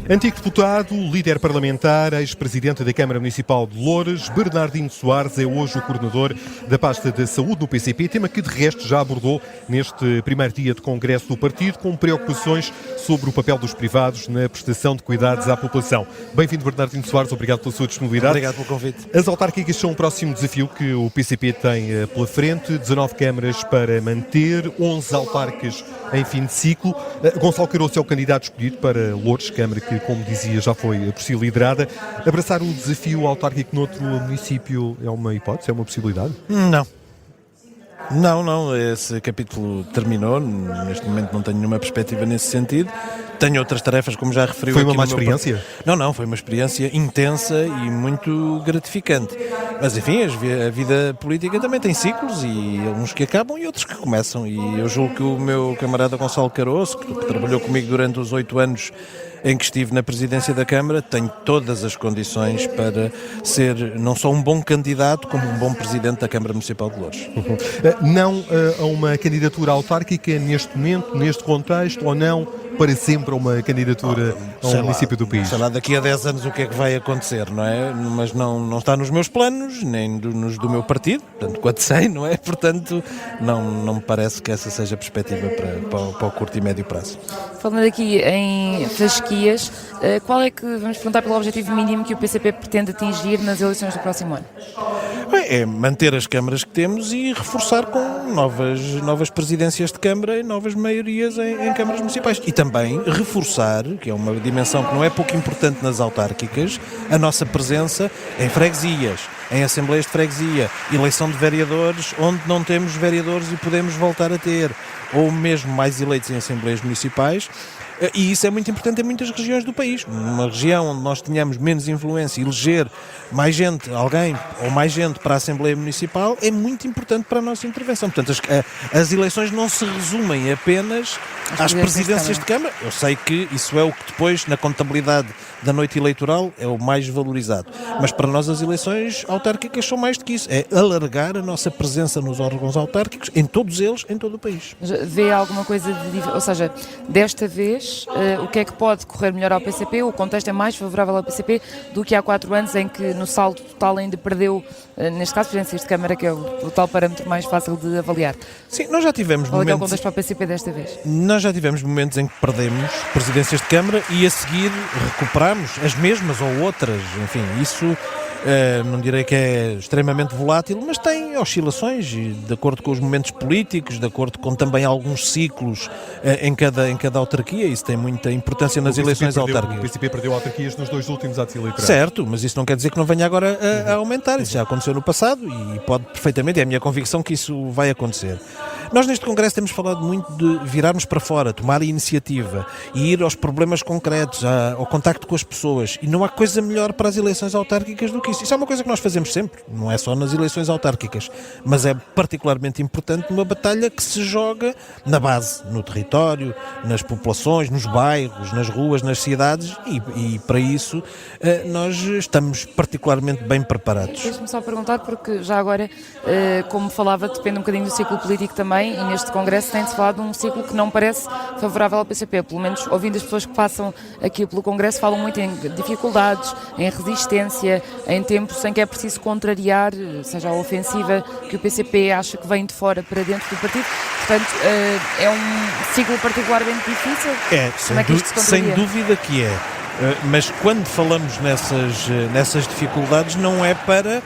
Antigo deputado, líder parlamentar, ex-presidente da Câmara Municipal de Loures, Bernardino Soares é hoje o coordenador da pasta da saúde no PCP, tema que de resto já abordou neste primeiro dia de congresso do partido, com preocupações sobre o papel dos privados na prestação de cuidados à população. Bem-vindo, Bernardino Soares, obrigado pela sua disponibilidade. Obrigado pelo convite. As autárquicas são o próximo desafio que o PCP tem pela frente, 19 câmaras para manter, 11 autárquicas em fim de ciclo. Gonçalo Caroço é o candidato escolhido para Loures, Câmara que, como dizia, já foi por si liderada. Abraçar o desafio autárquico noutro município é uma hipótese, é uma possibilidade? Não, esse capítulo terminou, neste momento não tenho nenhuma perspectiva nesse sentido. Tenho outras tarefas, como já referiu. Foi uma má experiência? Não, foi uma experiência intensa e muito gratificante. Mas enfim, a vida política também tem ciclos, e uns que acabam e outros que começam. E eu julgo que o meu camarada Gonçalo Caroço, que trabalhou comigo durante os 8 anos em que estive na presidência da Câmara, tem todas as condições para ser não só um bom candidato, como um bom presidente da Câmara Municipal de Loures. Não a uma candidatura autárquica neste momento, neste contexto, ou não para sempre a uma candidatura a um município do país? Sei lá, daqui a 10 anos o que é que vai acontecer, não é? Mas não está nos meus planos, nem nos do meu partido, portanto, quanto sei, não é? Portanto, não me parece que essa seja a perspectiva para o curto e médio prazo. Falando aqui em fasquias, qual é que, vamos perguntar pelo objetivo mínimo que o PCP pretende atingir nas eleições do próximo ano? É manter as câmaras que temos e reforçar com novas presidências de Câmara e novas maiorias em câmaras municipais. E também reforçar, que é uma dimensão que não é pouco importante nas autárquicas, a nossa presença em freguesias, em assembleias de freguesia, eleição de vereadores onde não temos vereadores e podemos voltar a ter, ou mesmo mais eleitos em assembleias municipais. E isso é muito importante em muitas regiões do país. Numa região onde nós tenhamos menos influência, eleger mais gente, alguém ou mais gente para a Assembleia Municipal é muito importante para a nossa intervenção. Portanto, as eleições não se resumem apenas às presidências de Câmara. Eu sei que isso é o que depois, na contabilidade da noite eleitoral, é o mais valorizado. Mas para nós as eleições autárquicas são mais do que isso. É alargar a nossa presença nos órgãos autárquicos, em todos eles, em todo o país. Vê alguma coisa ou seja, desta vez, o que é que pode correr melhor ao PCP? O contexto é mais favorável ao PCP do que há 4 anos, em que no saldo total ainda perdeu, neste caso, presidências de Câmara, que é o tal parâmetro mais fácil de avaliar. Sim, nós já tivemos Qual é momentos... o contexto para o PCP desta vez? Nós já tivemos momentos em que perdemos presidências de Câmara e a seguir recuperamos as mesmas ou outras. Enfim, isso não direi que é extremamente volátil, mas tem oscilações de acordo com os momentos políticos, de acordo com também alguns ciclos em cada autarquia. Isso tem muita importância nas eleições autárquicas. O PCP perdeu autarquias nos 2 últimos atos eleitorais. Certo, mas isso não quer dizer que não venha agora a aumentar. Isso já aconteceu no passado e pode perfeitamente, é a minha convicção que isso vai acontecer. Nós neste Congresso temos falado muito de virarmos para fora, tomar a iniciativa e ir aos problemas concretos, ao contacto com as pessoas. E não há coisa melhor para as eleições autárquicas do que isso. Isso é uma coisa que nós fazemos sempre, não é só nas eleições autárquicas, mas é particularmente importante numa batalha que se joga na base, no território, nas populações, nos bairros, nas ruas, nas cidades, e para isso nós estamos particularmente bem preparados. Deixe-me só perguntar, porque já agora, como falava, depende um bocadinho do ciclo político também, e neste Congresso tem-se falado de um ciclo que não parece favorável ao PCP, pelo menos ouvindo as pessoas que passam aqui pelo Congresso, falam muito em dificuldades, em resistência, em tempos em que é preciso contrariar, seja a ofensiva que o PCP acha que vem de fora para dentro do partido. Portanto, é um ciclo particularmente difícil. Como é que isto se contraria? Sem dúvida que é. Mas quando falamos nessas dificuldades, não é para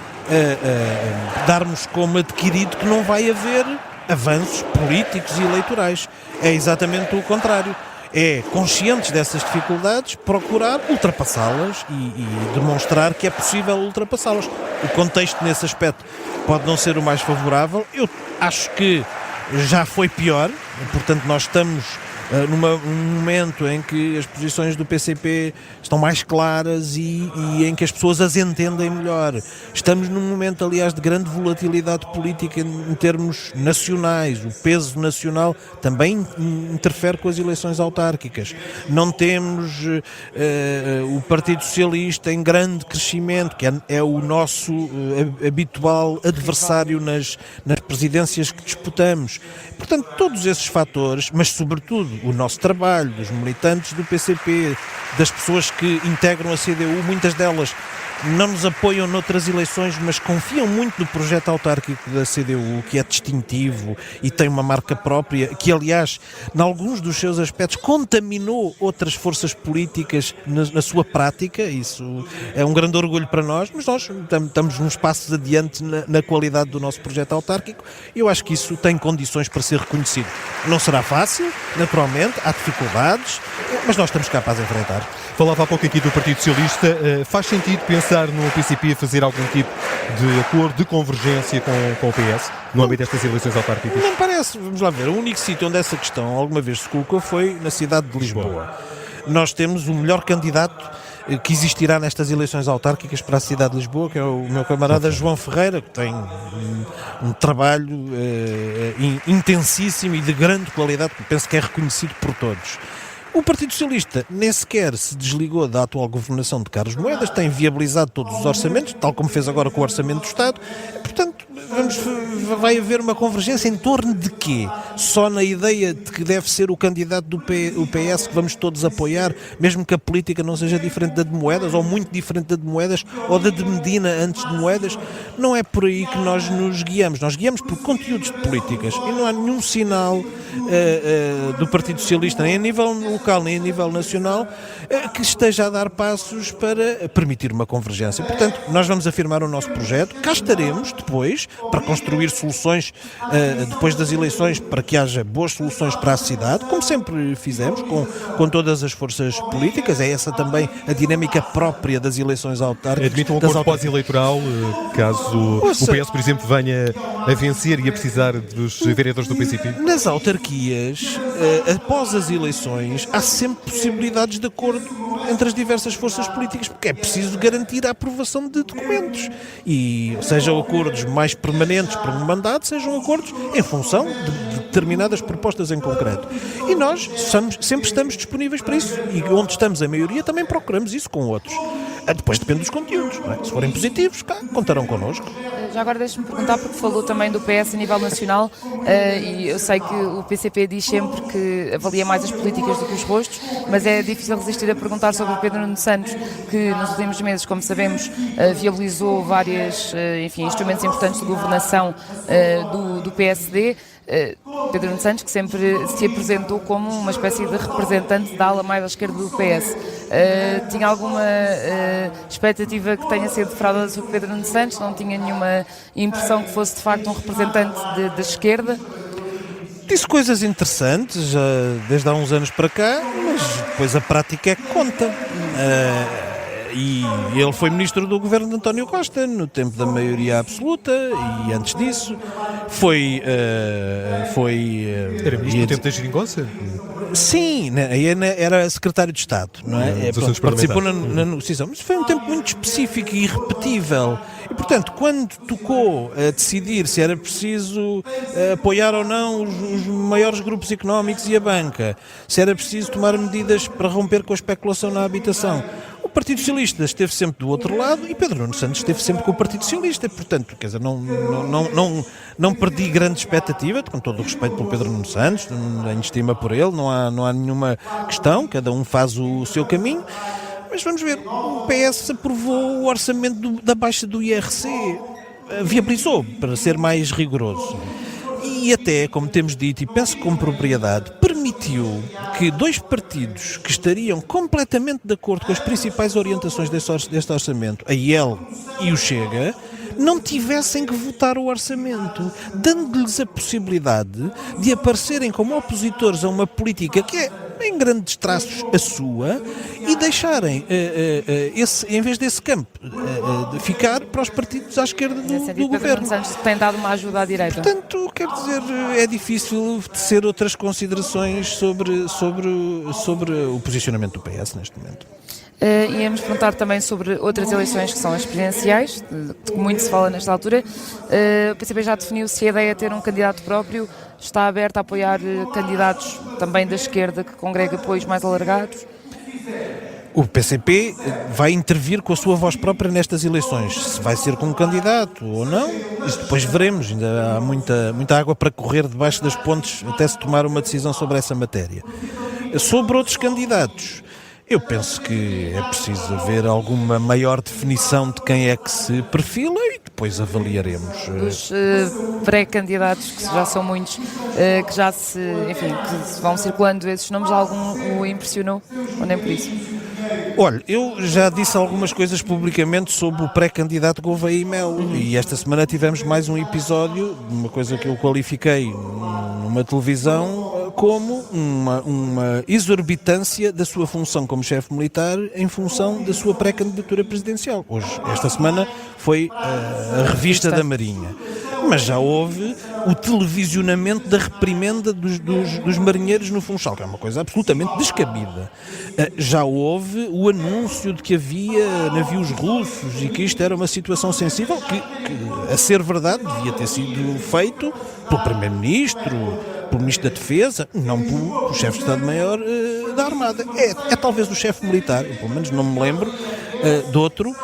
darmos como adquirido que não vai haver avanços políticos e eleitorais. É exatamente o contrário. É, conscientes dessas dificuldades, procurar ultrapassá-las e demonstrar que é possível ultrapassá-las. O contexto nesse aspecto pode não ser o mais favorável. Eu acho que já foi pior, portanto nós estamos num momento em que as posições do PCP estão mais claras e em que as pessoas as entendem melhor. Estamos num momento, aliás, de grande volatilidade política em termos nacionais. O peso nacional também interfere com as eleições autárquicas. Não temos o Partido Socialista em grande crescimento, que é o nosso habitual adversário nas presidências que disputamos. Portanto, todos esses fatores, mas sobretudo o nosso trabalho, dos militantes do PCP, das pessoas que integram a CDU, muitas delas não nos apoiam noutras eleições, mas confiam muito no projeto autárquico da CDU, que é distintivo e tem uma marca própria, que aliás, em alguns dos seus aspectos, contaminou outras forças políticas na sua prática. Isso é um grande orgulho para nós, mas nós estamos uns passos adiante na qualidade do nosso projeto autárquico e eu acho que isso tem condições para ser reconhecido. Não será fácil, naturalmente, há dificuldades, mas nós estamos cá para enfrentar. Falava há pouco aqui do Partido Socialista. Faz sentido pensar no PCP fazer algum tipo de acordo, de convergência com o PS no âmbito destas eleições autárquicas? Não parece. Vamos lá ver. O único sítio onde essa questão alguma vez se colocou foi na cidade de Lisboa. Nós temos o melhor candidato que existirá nestas eleições autárquicas para a cidade de Lisboa, que é o meu camarada João Ferreira, que tem um trabalho intensíssimo e de grande qualidade, que penso que é reconhecido por todos. O Partido Socialista nem sequer se desligou da atual governação de Carlos Moedas, tem viabilizado todos os orçamentos, tal como fez agora com o Orçamento do Estado. Portanto, vai haver uma convergência em torno de quê? Só na ideia de que deve ser o candidato do PS que vamos todos apoiar, mesmo que a política não seja diferente da de Moedas, ou muito diferente da de Moedas, ou da de Medina antes de Moedas. Não é por aí que nós nos guiamos. Nós guiamos por conteúdos de políticas e não há nenhum sinal do Partido Socialista, nem a nível local, nem a nível nacional, que esteja a dar passos para permitir uma convergência. Portanto, nós vamos afirmar o nosso projeto, cá estaremos depois para construir soluções depois das eleições, para que haja boas soluções para a cidade, como sempre fizemos, com todas as forças políticas. É essa também a dinâmica própria das eleições autárquicas. Admite um acordo pós-eleitoral, caso o PS, por exemplo, venha a vencer e a precisar dos vereadores do PCP? Nas autarquias, após as eleições, há sempre possibilidades de acordo entre as diversas forças políticas, porque é preciso garantir a aprovação de documentos. E sejam acordos mais permanentes para um mandato, sejam acordos em função de determinadas propostas em concreto. E nós sempre estamos disponíveis para isso. E onde estamos a maioria também procuramos isso com outros. Depois depende dos conteúdos, não é? Se forem positivos, cá, contarão connosco. Já agora deixe-me perguntar, porque falou também do PS a nível nacional, e eu sei que o PCP diz sempre que avalia mais as políticas do que os rostos, mas é difícil resistir a perguntar sobre o Pedro Nuno Santos, que nos últimos meses, como sabemos, viabilizou vários instrumentos importantes de governação do PSD. Pedro Nuno Santos, que sempre se apresentou como uma espécie de representante da ala mais à esquerda do PS. Tinha alguma expectativa que tenha sido defraudada sobre Pedro Nuno Santos? Não tinha nenhuma impressão que fosse de facto um representante da esquerda? Disse coisas interessantes já desde há uns anos para cá, mas depois a prática é que conta. E ele foi ministro do governo de António Costa no tempo da maioria absoluta e antes disso foi era ministro no tempo da geringonça? Sim, era secretário de Estado, não é? Participou na negociação, mas foi um tempo muito específico e irrepetível. E, portanto, quando tocou a decidir se era preciso apoiar ou não os maiores grupos económicos e a banca, se era preciso tomar medidas para romper com a especulação na habitação, o Partido Socialista esteve sempre do outro lado e Pedro Nuno Santos esteve sempre com o Partido Socialista. Portanto, quer dizer, não perdi grande expectativa, com todo o respeito pelo Pedro Nuno Santos, tenho estima por ele, não há nenhuma questão, cada um faz o seu caminho. Mas vamos ver, o PS aprovou o orçamento da baixa do IRC, viabilizou, para ser mais rigoroso. E até, como temos dito, e penso com propriedade, permitiu que dois partidos que estariam completamente de acordo com as principais orientações deste orçamento, a IEL e o Chega, não tivessem que votar o orçamento, dando-lhes a possibilidade de aparecerem como opositores a uma política que é, em grandes traços, a sua, e deixarem, em vez desse campo, de ficar para os partidos à esquerda do governo. Santos tem dado uma ajuda à direita. Portanto, quer dizer, é difícil tecer outras considerações sobre o posicionamento do PS neste momento. Íamos perguntar também sobre outras eleições que são as presidenciais, de que muito se fala nesta altura. O PCP já definiu se a ideia é ter um candidato próprio, está aberto a apoiar candidatos também da esquerda que congrega apoios mais alargados? O PCP vai intervir com a sua voz própria nestas eleições. Se vai ser como candidato ou não, isso depois veremos. Ainda há muita água para correr debaixo das pontes até se tomar uma decisão sobre essa matéria. Sobre outros candidatos, eu penso que é preciso haver alguma maior definição de quem é que se perfila e depois avaliaremos. Os pré-candidatos, que já são muitos, que já que se vão circulando esses nomes, algum o impressionou ou nem por isso? Olha, eu já disse algumas coisas publicamente sobre o pré-candidato Gouveia e Melo e esta semana tivemos mais um episódio, uma coisa que eu qualifiquei numa televisão como uma exorbitância da sua função como chefe militar em função da sua pré-candidatura presidencial. Hoje, esta semana, foi a revista da Marinha. Mas já houve o televisionamento da reprimenda dos marinheiros no Funchal, que é uma coisa absolutamente descabida. Já houve o anúncio de que havia navios russos e que isto era uma situação sensível que a ser verdade, devia ter sido feito pelo Primeiro-Ministro, pelo Ministro da Defesa, não pelo chefe de Estado-Maior da Armada. É talvez o chefe militar, eu pelo menos não me lembro de outro,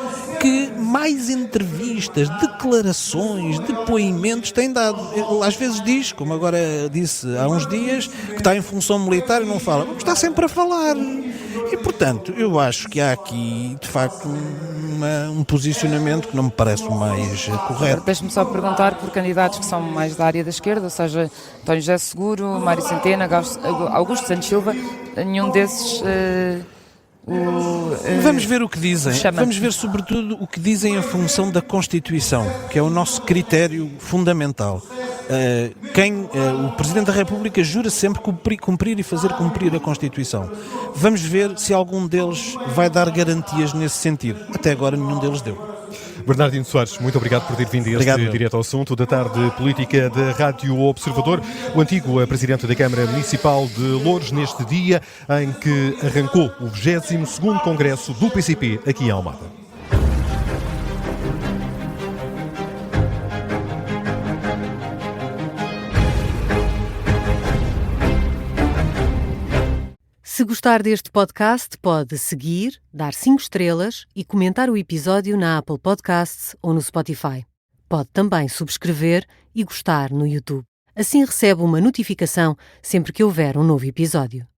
que mais entrevistas, declarações, depoimentos tem dado. Ele às vezes diz, como agora disse há uns dias, que está em função militar e não fala. Está sempre a falar. E, portanto, eu acho que há aqui, de facto, um posicionamento que não me parece o mais correto. Deixe-me só perguntar por candidatos que são mais da área da esquerda, ou seja, António José Seguro, Mário Centeno, Augusto Santos Silva, nenhum desses... Vamos ver o que dizem. Vamos ver sobretudo o que dizem em função da Constituição, que é o nosso critério fundamental. O Presidente da República jura sempre cumprir e fazer cumprir a Constituição. Vamos ver se algum deles vai dar garantias nesse sentido. Até agora nenhum deles deu. Bernardino Soares, muito obrigado por ter vindo a este Direto ao Assunto da tarde política da Rádio Observador. O antigo Presidente da Câmara Municipal de Loures, neste dia em que arrancou o 22º Congresso do PCP aqui em Almada. Se gostar deste podcast, pode seguir, dar 5 estrelas e comentar o episódio na Apple Podcasts ou no Spotify. Pode também subscrever e gostar no YouTube. Assim recebe uma notificação sempre que houver um novo episódio.